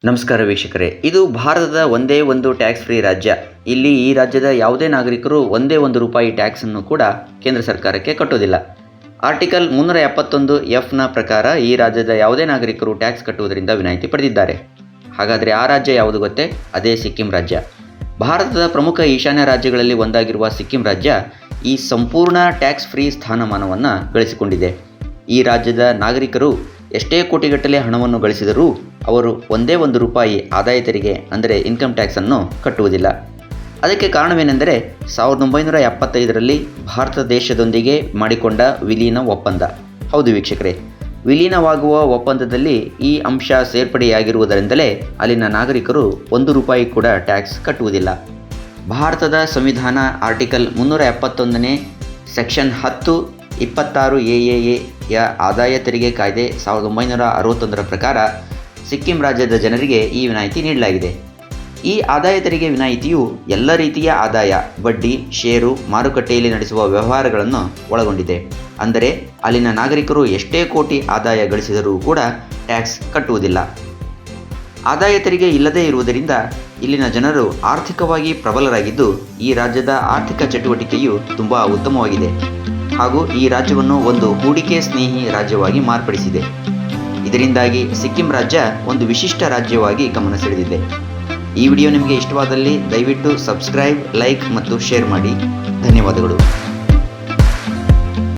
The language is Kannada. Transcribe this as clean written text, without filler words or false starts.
ನಮಸ್ಕಾರ ವೀಕ್ಷಕರೇ, ಇದು ಭಾರತದ ಒಂದೇ ಒಂದು ಟ್ಯಾಕ್ಸ್ ಫ್ರೀ ರಾಜ್ಯ. ಇಲ್ಲಿ ಈ ರಾಜ್ಯದ ಯಾವುದೇ ನಾಗರಿಕರು ಒಂದೇ ₹1 ಟ್ಯಾಕ್ಸನ್ನು ಕೂಡ ಕೇಂದ್ರ ಸರ್ಕಾರಕ್ಕೆ ಕಟ್ಟೋದಿಲ್ಲ. ಆರ್ಟಿಕಲ್ 371Fನ ಪ್ರಕಾರ ಈ ರಾಜ್ಯದ ಯಾವುದೇ ನಾಗರಿಕರು ಟ್ಯಾಕ್ಸ್ ಕಟ್ಟುವುದರಿಂದ ವಿನಾಯಿತಿ ಪಡೆದಿದ್ದಾರೆ. ಹಾಗಾದರೆ ಆ ರಾಜ್ಯ ಯಾವುದು ಗೊತ್ತೇ? ಅದೇ ಸಿಕ್ಕಿಂ ರಾಜ್ಯ. ಭಾರತದ ಪ್ರಮುಖ ಈಶಾನ್ಯ ರಾಜ್ಯಗಳಲ್ಲಿ ಒಂದಾಗಿರುವ ಸಿಕ್ಕಿಂ ರಾಜ್ಯ ಈ ಸಂಪೂರ್ಣ ಟ್ಯಾಕ್ಸ್ ಫ್ರೀ ಸ್ಥಾನಮಾನವನ್ನು ಗಳಿಸಿಕೊಂಡಿದೆ. ಈ ರಾಜ್ಯದ ನಾಗರಿಕರು ಎಷ್ಟೇ ಕೋಟಿಗಟ್ಟಲೆ ಹಣವನ್ನು ಗಳಿಸಿದರೂ ಅವರು ಒಂದೇ ₹1 ಆದಾಯ ತೆರಿಗೆ ಅಂದರೆ ಇನ್ಕಮ್ ಟ್ಯಾಕ್ಸನ್ನು ಕಟ್ಟುವುದಿಲ್ಲ. ಅದಕ್ಕೆ ಕಾರಣವೇನೆಂದರೆ 1975ರಲ್ಲಿ ಭಾರತ ದೇಶದೊಂದಿಗೆ ಮಾಡಿಕೊಂಡ ವಿಲೀನ ಒಪ್ಪಂದ. ಹೌದು ವೀಕ್ಷಕರೇ, ವಿಲೀನವಾಗುವ ಒಪ್ಪಂದದಲ್ಲಿ ಈ ಅಂಶ ಸೇರ್ಪಡೆಯಾಗಿರುವುದರಿಂದಲೇ ಅಲ್ಲಿನ ನಾಗರಿಕರು ₹1 ಕೂಡ ಟ್ಯಾಕ್ಸ್ ಕಟ್ಟುವುದಿಲ್ಲ. ಭಾರತದ ಸಂವಿಧಾನ ಆರ್ಟಿಕಲ್ 371ನೇ ಸೆಕ್ಷನ್ 10 26AAA ಆದಾಯ ತೆರಿಗೆ ಕಾಯ್ದೆ 1961ರ ಪ್ರಕಾರ ಸಿಕ್ಕಿಂ ರಾಜ್ಯದ ಜನರಿಗೆ ಈ ವಿನಾಯಿತಿ ನೀಡಲಾಗಿದೆ. ಈ ಆದಾಯ ತೆರಿಗೆ ವಿನಾಯಿತಿಯು ಎಲ್ಲ ರೀತಿಯ ಆದಾಯ, ಬಡ್ಡಿ, ಷೇರು, ಮಾರುಕಟ್ಟೆಯಲ್ಲಿ ನಡೆಸುವ ವ್ಯವಹಾರಗಳನ್ನು ಒಳಗೊಂಡಿದೆ. ಅಂದರೆ ಅಲ್ಲಿನ ನಾಗರಿಕರು ಎಷ್ಟೇ ಕೋಟಿ ಆದಾಯ ಗಳಿಸಿದರೂ ಕೂಡ ಟ್ಯಾಕ್ಸ್ ಕಟ್ಟುವುದಿಲ್ಲ. ಆದಾಯ ತೆರಿಗೆ ಇಲ್ಲದೇ ಇರುವುದರಿಂದ ಇಲ್ಲಿನ ಜನರು ಆರ್ಥಿಕವಾಗಿ ಪ್ರಬಲರಾಗಿದ್ದು ಈ ರಾಜ್ಯದ ಆರ್ಥಿಕ ಚಟುವಟಿಕೆಯು ತುಂಬ ಉತ್ತಮವಾಗಿದೆ ಹಾಗೂ ಈ ರಾಜ್ಯವನ್ನು ಒಂದು ಹೂಡಿಕೆ ಸ್ನೇಹಿ ರಾಜ್ಯವಾಗಿ ಮಾರ್ಪಡಿಸಿದೆ. ಇದರಿಂದಾಗಿ ಸಿಕ್ಕಿಂ ರಾಜ್ಯ ಒಂದು ವಿಶಿಷ್ಟ ರಾಜ್ಯವಾಗಿ ಗಮನ ಸೆಳೆದಿದೆ. ಈ ವಿಡಿಯೋ ನಿಮಗೆ ಇಷ್ಟವಾದಲ್ಲಿ ದಯವಿಟ್ಟು ಸಬ್ಸ್ಕ್ರೈಬ್, ಲೈಕ್ ಮತ್ತು ಶೇರ್ ಮಾಡಿ. ಧನ್ಯವಾದಗಳು.